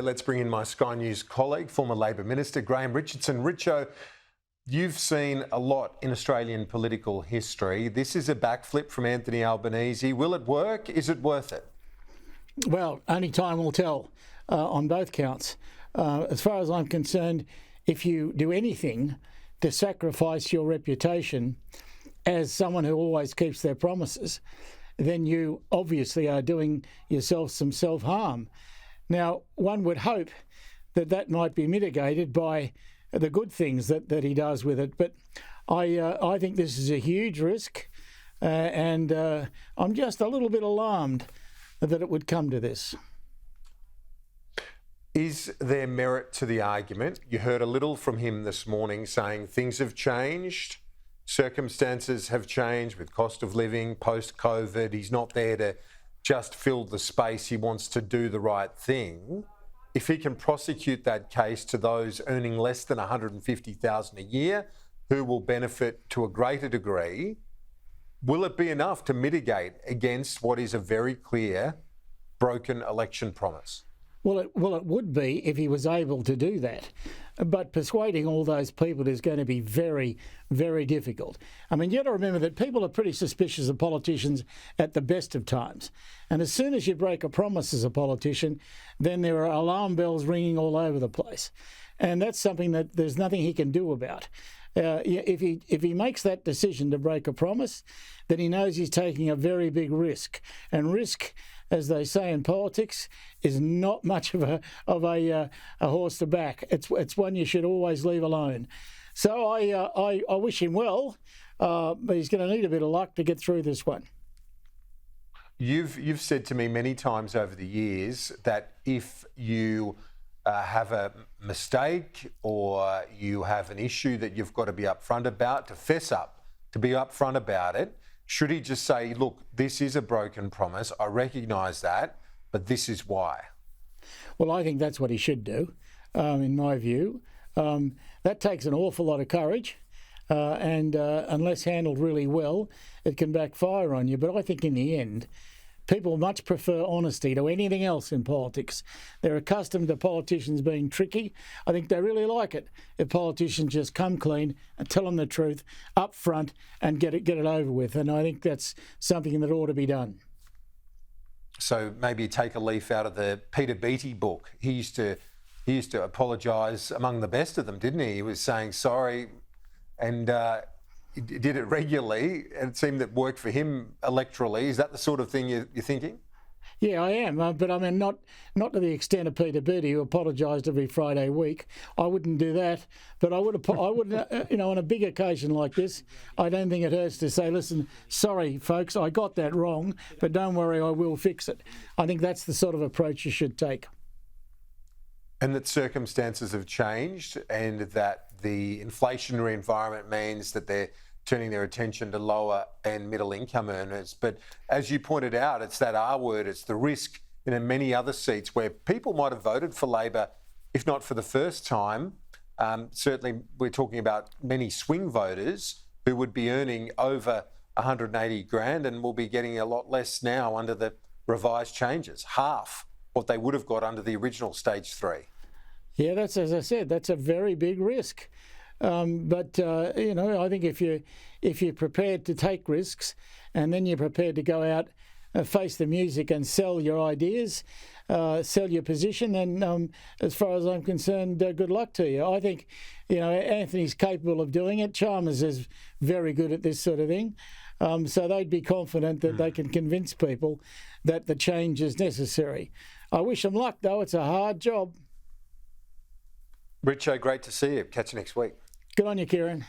Let's bring in my Sky News colleague, former Labor Minister Graham Richardson. Richo, you've seen a lot in Australian political history. This is a backflip from Anthony Albanese. Will it work? Is it worth it? Well, only time will tell on both counts. As far as I'm concerned, if you do anything to sacrifice your reputation as someone who always keeps their promises, then you obviously are doing yourself some self-harm. Now, one would hope that that might be mitigated by the good things that he does with it. But I think this is a huge risk, and I'm just a little bit alarmed that it would come to this. Is there merit to the argument? You heard a little from him this morning saying things have changed, circumstances have changed with cost of living, post-COVID. He's not there to just fill the space. He wants to do the right thing. If he can prosecute that case to those earning less than $150,000 a year, who will benefit to a greater degree, will it be enough to mitigate against what is a very clear broken election promise? Well, it would be if he was able to do that. But persuading all those people is going to be very, very difficult. I mean, you got to remember that people are pretty suspicious of politicians at the best of times. And as soon as you break a promise as a politician, then there are alarm bells ringing all over the place. And that's something that there's nothing he can do about. If he makes that decision to break a promise, then he knows he's taking a very big risk. And risk, as they say in politics, is not much of a horse to back. It's one you should always leave alone. So I wish him well, but he's going to need a bit of luck to get through this one. You've said to me many times over the years that if you have a mistake or you have an issue that you've got to be upfront about, to fess up, to be upfront about it. Should he just say, look, this is a broken promise, I recognise that, but this is why? Well, I think that's what he should do, in my view. That takes an awful lot of courage, and unless handled really well, it can backfire on you. But I think in the end, people much prefer honesty to anything else in politics. They're accustomed to politicians being tricky. I think they really like it if politicians just come clean and tell them the truth up front and get it over with. And I think that's something that ought to be done. So maybe take a leaf out of the Peter Beattie book. He used to apologise among the best of them, didn't he? He was saying sorry, and he did it regularly, and it seemed that worked for him electorally. Is that the sort of thing you're thinking? Yeah, I am, but I mean not to the extent of Peter Beattie, who apologised every Friday week. I wouldn't do that, but I would, on a big occasion like this, I don't think it hurts to say, listen, sorry, folks, I got that wrong, but don't worry, I will fix it. I think that's the sort of approach you should take. And that circumstances have changed, and that the inflationary environment means that they're turning their attention to lower and middle income earners. But as you pointed out, it's that R word, it's the risk in many other seats where people might have voted for Labor, if not for the first time. Certainly we're talking about many swing voters who would be earning over 180 grand and will be getting a lot less now under the revised changes, half what they would have got under the original stage 3. Yeah, that's, as I said, that's a very big risk. But I think if you're prepared to take risks, and then you're prepared to go out, face the music, and sell your ideas, sell your position, then as far as I'm concerned, good luck to you. I think, Anthony's capable of doing it. Chalmers is very good at this sort of thing. So they'd be confident that they can convince people that the change is necessary. I wish them luck, though. It's a hard job. Richo, great to see you. Catch you next week. Good on you, Kieran.